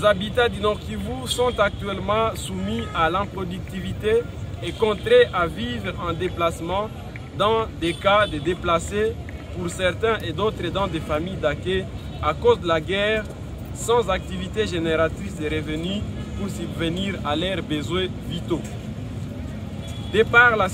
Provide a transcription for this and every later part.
Les habitats du Nord Kivu sont actuellement soumis à l'improductivité et contraints à vivre en déplacement dans des cas de déplacés pour certains et d'autres dans des familles d'accueil à cause de la guerre, sans activité génératrice de revenus pour subvenir à leurs besoins vitaux. De par la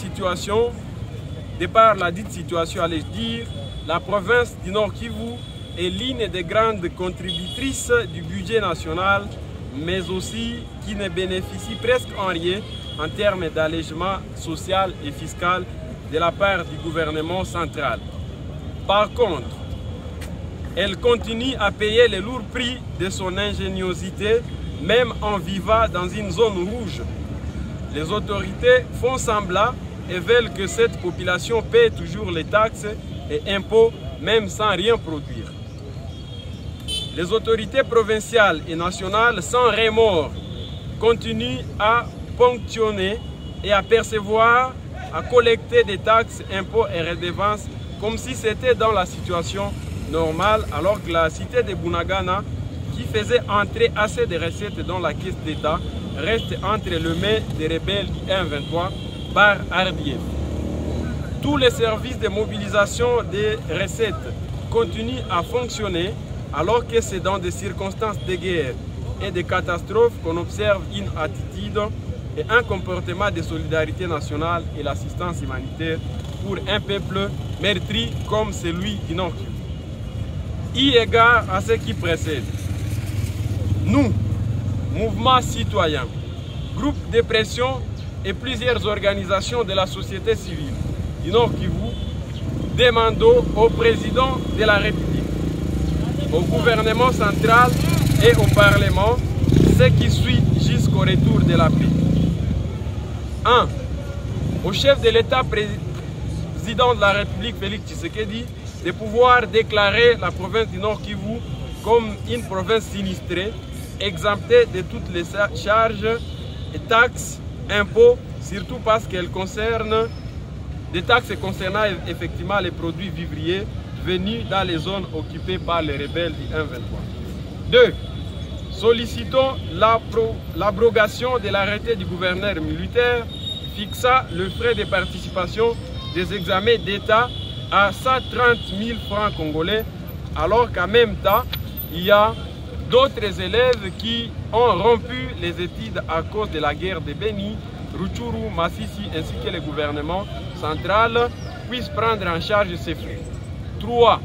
dite situation, allais-je dire, la province du Nord Kivu est l'une des grandes contributrices du budget national, mais aussi qui ne bénéficie presque en rien en termes d'allègement social et fiscal de la part du gouvernement central. Par contre, elle continue à payer le lourd prix de son ingéniosité, même en vivant dans une zone rouge. Les autorités font semblant et veulent que cette population paie toujours les taxes et impôts, même sans rien produire. Les autorités provinciales et nationales, sans remords, continuent à ponctionner et à percevoir, à collecter des taxes, impôts et redevances comme si c'était dans la situation normale, alors que la cité de Bunagana, qui faisait entrer assez de recettes dans la caisse d'État, reste entre les mains des rebelles du M23 par RDF. Tous les services de mobilisation des recettes continuent à fonctionner, alors que c'est dans des circonstances de guerre et de catastrophes qu'on observe une attitude et un comportement de solidarité nationale et l'assistance humanitaire pour un peuple meurtri comme celui du Nord Kivu. Eu égard à ce qui précède, nous, mouvements citoyens, groupes de pression et plusieurs organisations de la société civile du Nord Kivu, demandons au président de la République, au gouvernement central et au Parlement ce qui suit jusqu'au retour de la paix. 1. Au chef de l'État, président de la République, Félix Tshisekedi, de pouvoir déclarer la province du Nord Kivu comme une province sinistrée, exemptée de toutes les charges et taxes, impôts, surtout parce qu'elle concerne des taxes concernant effectivement les produits vivriers venus dans les zones occupées par les rebelles du M23. 2. Sollicitons l'abrogation de l'arrêté du gouverneur militaire fixant le frais de participation des examens d'État à 130 000 francs congolais, alors qu'en même temps, il y a d'autres élèves qui ont rompu les études à cause de la guerre de Beni, Rutshuru, Masisi ainsi que le gouvernement central puissent prendre en charge ces frais. 3.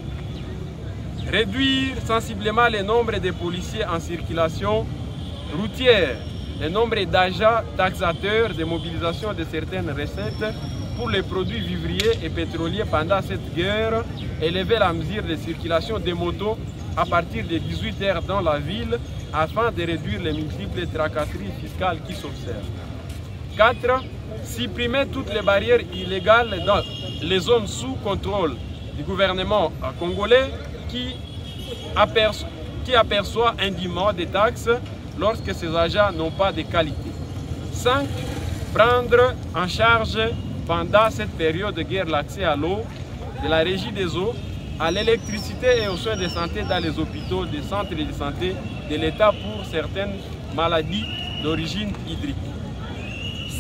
Réduire sensiblement le nombre de policiers en circulation routière, le nombre d'agents taxateurs de mobilisation de certaines recettes pour les produits vivriers et pétroliers pendant cette guerre, élever la mesure de circulation des motos à partir de 18 h dans la ville afin de réduire les multiples tracasseries fiscales qui s'observent. 4. Supprimer toutes les barrières illégales dans les zones sous contrôle du gouvernement congolais qui aperçoit indûment des taxes lorsque ces agents n'ont pas de qualité. 5. Prendre en charge pendant cette période de guerre l'accès à l'eau, de la régie des eaux, à l'électricité et aux soins de santé dans les hôpitaux, des centres de santé de l'État pour certaines maladies d'origine hydrique.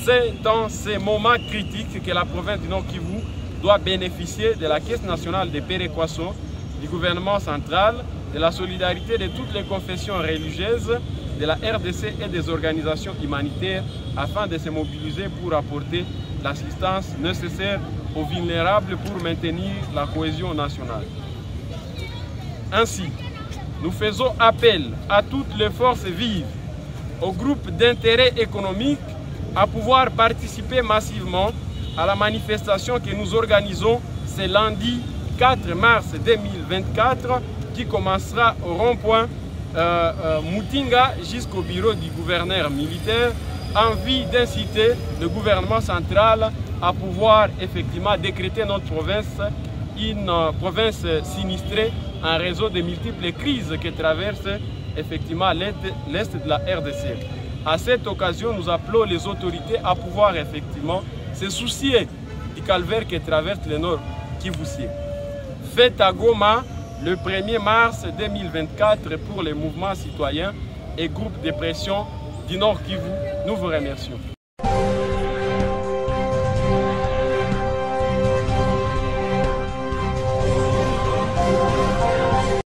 C'est dans ces moments critiques que la province du Nord Kivu doit bénéficier de la Caisse nationale de péréquation, du gouvernement central, de la solidarité de toutes les confessions religieuses, de la RDC et des organisations humanitaires afin de se mobiliser pour apporter l'assistance nécessaire aux vulnérables pour maintenir la cohésion nationale. Ainsi, nous faisons appel à toutes les forces vives, aux groupes d'intérêt économique à pouvoir participer massivement à la manifestation que nous organisons ce lundi 4 mars 2024 qui commencera au rond-point Mutinga jusqu'au bureau du gouverneur militaire en vue d'inciter le gouvernement central à pouvoir effectivement décréter notre province une province sinistrée en raison des multiples crises que traverse effectivement l'Est de la RDC. À cette occasion, nous appelons les autorités à pouvoir effectivement se soucier du calvaire que traverse le Nord Kivu. Fête à Goma le 1er mars 2024 pour les mouvements citoyens et groupe de pression du Nord Kivu. Nous vous remercions.